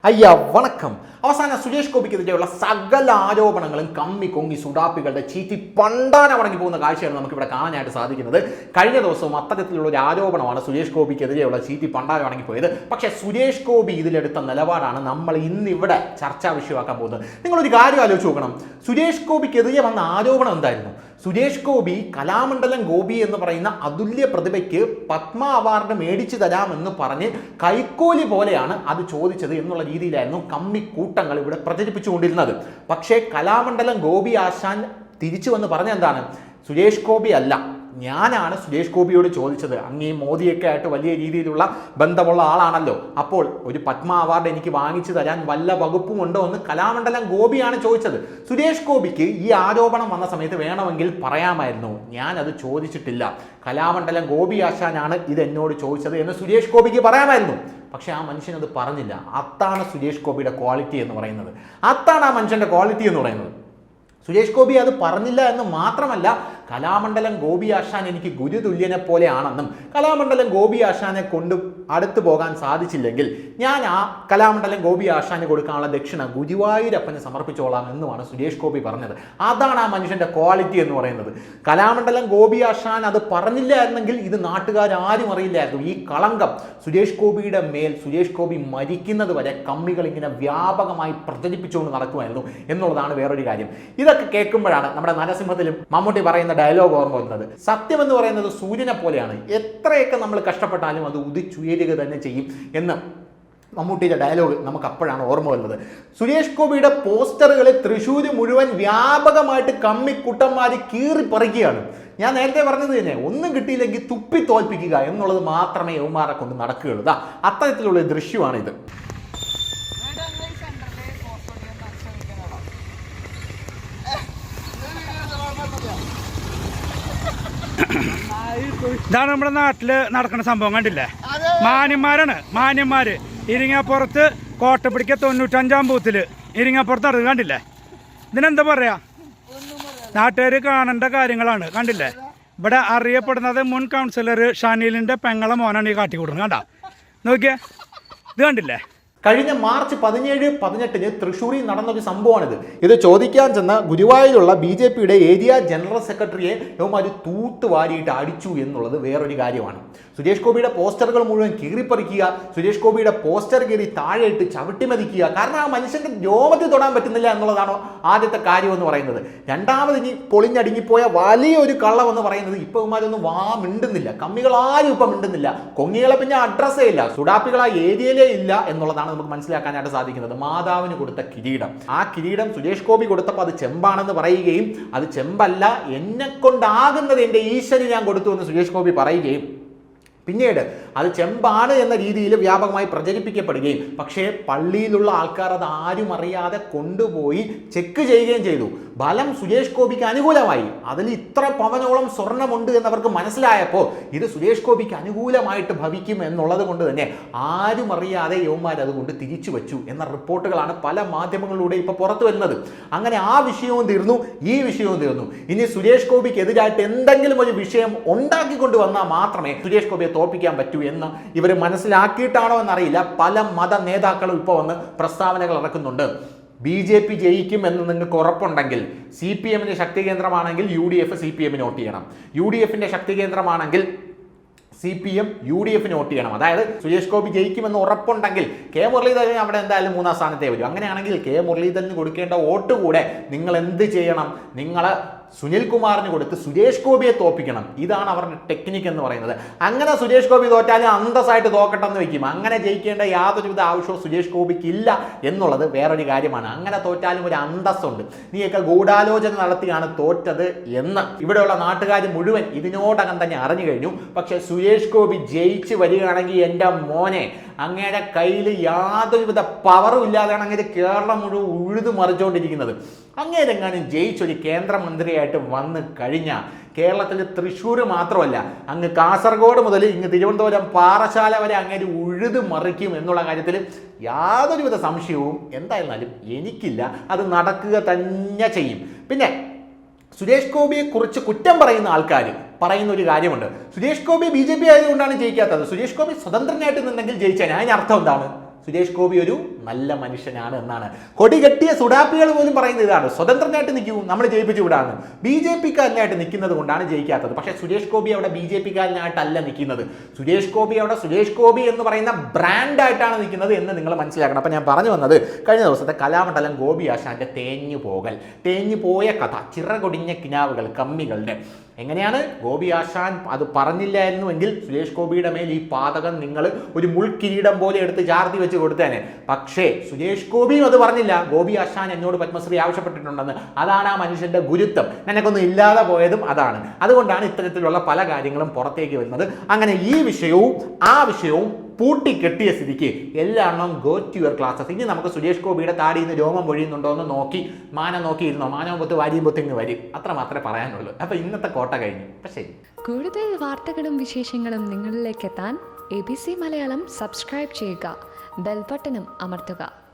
അയ്യ വണക്കം. അവസാനം സുരേഷ് ഗോപിക്കെതിരെയുള്ള സകല ആരോപണങ്ങളും കമ്മി കൊങ്ങി സുഡാപ്പികളുടെ ചീറ്റി പണ്ടാനമടങ്ങി പോകുന്ന കാഴ്ചയാണ് നമുക്കിവിടെ കാണാനായിട്ട് സാധിക്കുന്നത്. കഴിഞ്ഞ ദിവസവും അത്തരത്തിലുള്ള ഒരു ആരോപണമാണ് സുരേഷ് ഗോപിക്കെതിരെയുള്ള ചീറ്റി പണ്ടാനമടങ്ങി പോയത്. പക്ഷേ സുരേഷ് ഗോപി ഇതിലെടുത്ത നിലപാടാണ് നമ്മൾ ഇന്നിവിടെ ചർച്ചാ വിഷയമാക്കാൻ പോകുന്നത്. നിങ്ങളൊരു കാര്യം ആലോചിച്ച് നോക്കണം. സുരേഷ് ഗോപിക്കെതിരെ വന്ന ആരോപണം എന്തായിരുന്നു? സുരേഷ് ഗോപി കലാമണ്ഡലം ഗോപി എന്ന് പറയുന്ന അതുല്യ പ്രതിഭയ്ക്ക് പത്മ അവാർഡ് മേടിച്ചു തരാമെന്ന് പറഞ്ഞ് കൈക്കൂലി പോലെയാണ് അത് ചോദിച്ചത് എന്നുള്ള രീതിയിലായിരുന്നു കമ്മി കൂട്ടങ്ങൾ ഇവിടെ പ്രചരിപ്പിച്ചുകൊണ്ടിരുന്നത്. പക്ഷേ കലാമണ്ഡലം ഗോപി ആശാൻ തിരിച്ചു വന്ന് പറഞ്ഞ എന്താണ്? സുരേഷ് ഗോപി അല്ല, ഞാനാണ് സുരേഷ് ഗോപിയോട് ചോദിച്ചത്. അങ്ങേ മോദിയൊക്കെ ആയിട്ട് വലിയ രീതിയിലുള്ള ബന്ധമുള്ള ആളാണല്ലോ, അപ്പോൾ ഒരു പത്മ അവാർഡ് എനിക്ക് വാങ്ങിച്ചു തരാൻ വല്ല വകുപ്പും ഉണ്ടോ എന്ന് കലാമണ്ഡലം ഗോപിയാണ് ചോദിച്ചത്. സുരേഷ് ഗോപിക്ക് ഈ ആരോപണം വന്ന സമയത്ത് വേണമെങ്കിൽ പറയാമായിരുന്നു, ഞാനത് ചോദിച്ചിട്ടില്ല, കലാമണ്ഡലം ഗോപി ആശാനാണ് ഇത് എന്നോട് ചോദിച്ചത് എന്ന് സുരേഷ് ഗോപിക്ക് പറയാമായിരുന്നു. പക്ഷെ ആ മനുഷ്യൻ അത് പറഞ്ഞില്ല. അതാണ് സുരേഷ് ഗോപിയുടെ ക്വാളിറ്റി എന്ന് പറയുന്നത്. അതാണ് ആ മനുഷ്യൻ്റെ ക്വാളിറ്റി എന്ന് പറയുന്നത്. സുരേഷ് ഗോപി അത് പറഞ്ഞില്ല എന്ന് മാത്രമല്ല, കലാമണ്ഡലം ഗോപി ആശാൻ എനിക്ക് ഗുരുതുല്യനെ പോലെയാണെന്നും കലാമണ്ഡലം ഗോപി ആശാനെ കൊണ്ട് അടുത്തു പോകാൻ സാധിച്ചില്ലെങ്കിൽ ഞാൻ ആ കലാമണ്ഡലം ഗോപി ആശാന് കൊടുക്കാനുള്ള ദക്ഷിണ ഗുരുവായൂരപ്പന് സമർപ്പിച്ചോളാം എന്നുമാണ് സുരേഷ് ഗോപി പറഞ്ഞത്. അതാണ് ആ മനുഷ്യൻ്റെ ക്വാളിറ്റി എന്ന് പറയുന്നത്. കലാമണ്ഡലം ഗോപി ആശാൻ അത് പറഞ്ഞില്ല എന്നെങ്കിൽ ഇത് നാട്ടുകാരും അറിയില്ലായിരുന്നു. ഈ കളങ്കം സുരേഷ് ഗോപിയുടെ മേൽ സുരേഷ് ഗോപി മരിക്കുന്നത് വരെ കമ്മികൾ ഇങ്ങനെ വ്യാപകമായി പ്രചരിപ്പിച്ചുകൊണ്ട് നടക്കുമായിരുന്നു എന്നുള്ളതാണ് വേറൊരു കാര്യം. ഇതൊക്കെ കേൾക്കുമ്പോഴാണ് നമ്മുടെ നരസിംഹത്തിലും മമ്മൂട്ടി പറയുന്ന ഡയലോഗ് ഓർമ്മ വരുന്നത്. സത്യം എന്ന് പറയുന്നത് സൂര്യനെ പോലെയാണ്, എത്രയൊക്കെ നമ്മൾ കഷ്ടപ്പെട്ടാലും അത് ഉദിച്ചുയരുക തന്നെ ചെയ്യും എന്ന് മമ്മൂട്ടിയുടെ ഡയലോഗ് നമുക്ക് അപ്പോഴാണ് ഓർമ്മ വരുന്നത്. സുരേഷ് ഗോപിയുടെ പോസ്റ്ററുകളിൽ തൃശ്ശൂർ മുഴുവൻ വ്യാപകമായിട്ട് കമ്മിക്കുട്ടന്മാർ കീറിപ്പറിക്കുകയാണ്. ഞാൻ നേരത്തെ പറഞ്ഞത് തന്നെ, ഒന്നും കിട്ടിയില്ലെങ്കിൽ തുപ്പി തോൽപ്പിക്കുക എന്നുള്ളത് മാത്രമേ യൗമാരെ കൊണ്ട് നടക്കുകയുള്ളൂ. അത്തരത്തിലുള്ള ദൃശ്യമാണിത്. ഇതാണ് നമ്മുടെ നാട്ടില് നടക്കുന്ന സംഭവം. കണ്ടില്ലേ, മാന്യന്മാര് ഇരിങ്ങാപ്പുറത്ത് കോട്ടപ്പിടിക്ക 95-ാം ബൂത്തില് ഇരിങ്ങാപ്പുറത്ത് നടക്കുന്നത് കണ്ടില്ലേ. ഇതിനെന്താ പറയാ, നാട്ടുകാർ കാണേണ്ട കാര്യങ്ങളാണ്. കണ്ടില്ലേ, ഇവിടെ അറിയപ്പെടുന്നത് മുൻ കൗൺസിലർ ഷാനീലിന്റെ പെങ്ങളെ മോനാണ് ഈ കാട്ടിക്കൂടുന്നത്. കണ്ടാ, നോക്കിയേ, ഇത് കണ്ടില്ലേ. കഴിഞ്ഞ മാർച്ച് 17-18 തൃശ്ശൂരിൽ നടന്നൊരു സംഭവമാണിത്. ഇത് ചോദിക്കാൻ ചെന്ന ഗുരുവായൂരുള്ള BJPയുടെ ഏരിയ ജനറൽ സെക്രട്ടറിയെ യവന്മാര് തൂത്തുവാരിയിട്ട് അടിച്ചു എന്നുള്ളത് വേറൊരു കാര്യമാണ്. സുരേഷ് ഗോപിയുടെ പോസ്റ്ററുകൾ മുഴുവൻ കീറിപ്പറിക്കുക, സുരേഷ് ഗോപിയുടെ പോസ്റ്റർ കീറി താഴെയിട്ട് ചവിട്ടിമതിക്കുക. കാരണം ആ മനുഷ്യന്റെ രോമത്തിൽ തൊടാൻ പറ്റുന്നില്ല എന്നുള്ളതാണോ ആദ്യത്തെ കാര്യം എന്ന് പറയുന്നത്. രണ്ടാമത് ഇനി പൊളിഞ്ഞടുങ്ങിപ്പോയ വലിയൊരു കള്ളം എന്ന് പറയുന്നത്, ഇപ്പൊ ഇവന്മാരൊന്നും മിണ്ടുന്നില്ല, കമ്മികളാരും ഇപ്പം മിണ്ടുന്നില്ല, കൊങ്ങികളെ പിന്നെ അഡ്രസ്സേ ഇല്ല, സുഡാപ്പികൾ ആ ഏരിയയിലേ ഇല്ല എന്നുള്ളതാണ് നമുക്ക് മനസ്സിലാക്കാനായിട്ട് സാധിക്കുന്നത്. മാതാവിന് കൊടുത്ത കിരീടം, ആ കിരീടം സുരേഷ് ഗോപി കൊടുത്തപ്പോൾ അത് ചെമ്പാണെന്ന് പറയുകയും അത് ചെമ്പല്ല, എന്നെ കൊണ്ടാകുന്നത് എൻ്റെ ഈശ്വരന് ഞാൻ കൊടുത്തു എന്ന് സുരേഷ് ഗോപി പറയുകയും പിന്നീട് അത് ചെമ്പാണ് എന്ന രീതിയിൽ വ്യാപകമായി പ്രചരിപ്പിക്കപ്പെടുകയും പക്ഷേ പള്ളിയിലുള്ള ആൾക്കാർ അത് ആരും അറിയാതെ കൊണ്ടുപോയി ചെക്ക് ചെയ്യുകയും ചെയ്തു. ഫലം സുരേഷ് ഗോപിക്ക് അനുകൂലമായി. അതിൽ ഇത്ര പവനോളം സ്വർണ്ണമുണ്ട് എന്നവർക്ക് മനസ്സിലായപ്പോൾ ഇത് സുരേഷ് ഗോപിക്ക് അനുകൂലമായിട്ട് ഭവിക്കും എന്നുള്ളത് കൊണ്ട് തന്നെ ആരും അറിയാതെ യവന്മാർ അതുകൊണ്ട് തിരിച്ചു വെച്ചു എന്ന റിപ്പോർട്ടുകളാണ് പല മാധ്യമങ്ങളിലൂടെ ഇപ്പോൾ പുറത്തു വരുന്നത്. അങ്ങനെ ആ വിഷയവും തീർന്നു, ഈ വിഷയവും തീർന്നു. ഇനി സുരേഷ് ഗോപിക്ക് എതിരായിട്ട് എന്തെങ്കിലും ഒരു വിഷയം ഉണ്ടാക്കിക്കൊണ്ട് വന്നാൽ മാത്രമേ സുരേഷ് ഗോപിയെ തോൽപ്പിക്കാൻ പറ്റൂ എന്ന് ഇവർ മനസ്സിലാക്കിയിട്ടാണോ എന്നറിയില്ല. പല മത നേതാക്കളും ഇപ്പോൾ വന്ന് പ്രസ്താവനകൾ ഇറക്കുന്നുണ്ട്. BJP ജയിക്കും എന്ന് നിങ്ങൾക്ക് ഉറപ്പുണ്ടെങ്കിൽ, CPMന്റെ ശക്തി കേന്ദ്രമാണെങ്കിൽ UDF CPMന് വോട്ട് ചെയ്യണം, UDFന്റെ ശക്തി കേന്ദ്രമാണെങ്കിൽ CPM UDFന് വോട്ട് ചെയ്യണം. അതായത് സുരേഷ് ഗോപി ജയിക്കുമെന്ന് ഉറപ്പുണ്ടെങ്കിൽ K മുരളീധരൻ അവിടെ എന്തായാലും 3-ാം സ്ഥാനത്തേ വരും. അങ്ങനെയാണെങ്കിൽ K മുരളീധരന് കൊടുക്കേണ്ട വോട്ട് കൂടെ നിങ്ങൾ എന്ത് ചെയ്യണം, നിങ്ങൾ സുനിൽ കുമാറിന് കൊടുത്ത് സുരേഷ് ഗോപിയെ തോൽപ്പിക്കണം. ഇതാണ് അവരുടെ ടെക്നിക്ക് എന്ന് പറയുന്നത്. അങ്ങനെ സുരേഷ് ഗോപി തോറ്റാലും അന്തസ്സായിട്ട് തോക്കട്ടെന്ന് വെക്കും. അങ്ങനെ ജയിക്കേണ്ട യാതൊരുവിധ ആവശ്യവും സുരേഷ് ഗോപിക്ക് ഇല്ല എന്നുള്ളത് വേറൊരു കാര്യമാണ്. അങ്ങനെ തോറ്റാലും ഒരു അന്തസ്സുണ്ട്. നീയൊക്കെ ഗൂഢാലോചന നടത്തിയാണ് തോറ്റത് എന്ന് ഇവിടെയുള്ള നാട്ടുകാർ മുഴുവൻ ഇതിനോടകം തന്നെ അറിഞ്ഞു കഴിഞ്ഞു. പക്ഷെ സുരേഷ് ഗോപി ജയിച്ച് വരികയാണെങ്കിൽ എൻ്റെ മോനെ, അങ്ങയുടെ കയ്യിൽ യാതൊരുവിധ പവറും ഇല്ലാതെയാണ് അങ്ങനെ കേരളം മുഴുവൻ ഉഴുതു മറിച്ചുകൊണ്ടിരിക്കുന്നത്. അങ്ങേരെങ്ങാനും ജയിച്ചൊരു കേന്ദ്രമന്ത്രിയായിട്ട് വന്ന് കഴിഞ്ഞാൽ കേരളത്തിൽ തൃശ്ശൂർ മാത്രമല്ല, അങ്ങ് കാസർഗോഡ് മുതൽ ഇങ്ങ് തിരുവനന്തപുരം പാറശാല വരെ അങ്ങേര് ഉഴുതു മറിക്കും എന്നുള്ള കാര്യത്തിൽ യാതൊരുവിധ സംശയവും എന്തായിരുന്നാലും എനിക്കില്ല. അത് നടക്കുക തന്നെ ചെയ്യും. പിന്നെ സുരേഷ് ഗോപിയെ കുറിച്ച് കുറ്റം പറയുന്ന ആൾക്കാർ പറയുന്ന ഒരു കാര്യമുണ്ട്. സുരേഷ് ഗോപി BJP ആയതുകൊണ്ടാണ് ജയിക്കാത്തത്. സുരേഷ് ഗോപി സ്വതന്ത്രനായിട്ട് നിന്നെങ്കിൽ ജയിച്ചാൽ അതിനർത്ഥം എന്താണ്? സുരേഷ് ഗോപി ഒരു നല്ല മനുഷ്യനാണ് എന്നാണ്. കൊടി കെട്ടിയ സുഡാപ്പികൾ പോലും പറയുന്നത് ഇതാണ്, സ്വതന്ത്രനായിട്ട് നിൽക്കൂ, നമ്മൾ ജയിപ്പിച്ചു വിടാണ്. BJP-കാരനായിട്ട് നിൽക്കുന്നത് കൊണ്ടാണ് ജയിക്കാത്തത്. പക്ഷേ സുരേഷ് ഗോപി അവിടെ BJP-കാരനായിട്ടല്ല നിൽക്കുന്നത്. സുരേഷ് ഗോപി അവിടെ സുരേഷ് ഗോപി എന്ന് പറയുന്ന ബ്രാൻഡായിട്ടാണ് നിൽക്കുന്നത് എന്ന് നിങ്ങൾ മനസ്സിലാക്കണം. അപ്പം ഞാൻ പറഞ്ഞു വന്നത്, കഴിഞ്ഞ ദിവസത്തെ കലാമണ്ഡലം ഗോപി ആശാന്റെ തേഞ്ഞു പോയ കഥ, ചിറകൊടിഞ്ഞ കിനാവുകൾ കമ്മികളുടെ. എങ്ങനെയാണ് ഗോപി ആശാൻ അത് പറഞ്ഞില്ലായിരുന്നുവെങ്കിൽ സുരേഷ് ഗോപിയുടെ മേൽ ഈ പാതകം നിങ്ങൾ ഒരു മുൾക്കിരീടം പോലെ എടുത്ത് ചാർത്തി വെച്ച് കൊടുത്തേനെ. പക്ഷേ സുരേഷ് ഗോപിയും അത് പറഞ്ഞില്ല. ഗോപി ആശാൻ എന്നോട് പത്മശ്രീ ആവശ്യപ്പെട്ടിട്ടുണ്ടെന്ന്. അതാണ് ആ മനുഷ്യന്റെ ഗുരുത്വം. നിനക്കൊന്നും ഇല്ലാതെ പോയതും അതാണ്. അതുകൊണ്ടാണ് ഇത്തരത്തിലുള്ള പല കാര്യങ്ങളും പുറത്തേക്ക് വരുന്നത്. അങ്ങനെ ഈ വിഷയവും ആ വിഷയവും പൂട്ടിക്കെട്ടിയ സ്ഥിതിക്ക് എല്ലാവരും ഗോ ടു യുവർ ക്ലാസ്സസ്. ഇനി നമുക്ക് സുരേഷ് ഗോപിയുടെ താടിയിൽ നിന്ന് രോമം പൊഴിയുന്നുണ്ടോ എന്ന് നോക്കി മാനം നോക്കിയിരുന്നോ, മാനവും പൊത്ത് വാരിയും പൊത്തിങ്ങ് വരും. അത്ര മാത്രമേ പറയാനുള്ളൂ. അപ്പോൾ ഇന്നത്തെ കോട്ട കഴിഞ്ഞു. അപ്പം ശരി. കൂടുതൽ വാർത്തകളും വിശേഷങ്ങളും നിങ്ങളിലേക്ക് എത്താൻ ABC മലയാളം സബ്സ്ക്രൈബ് ചെയ്യുക, ബെൽ ബട്ടണും അമർത്തുക.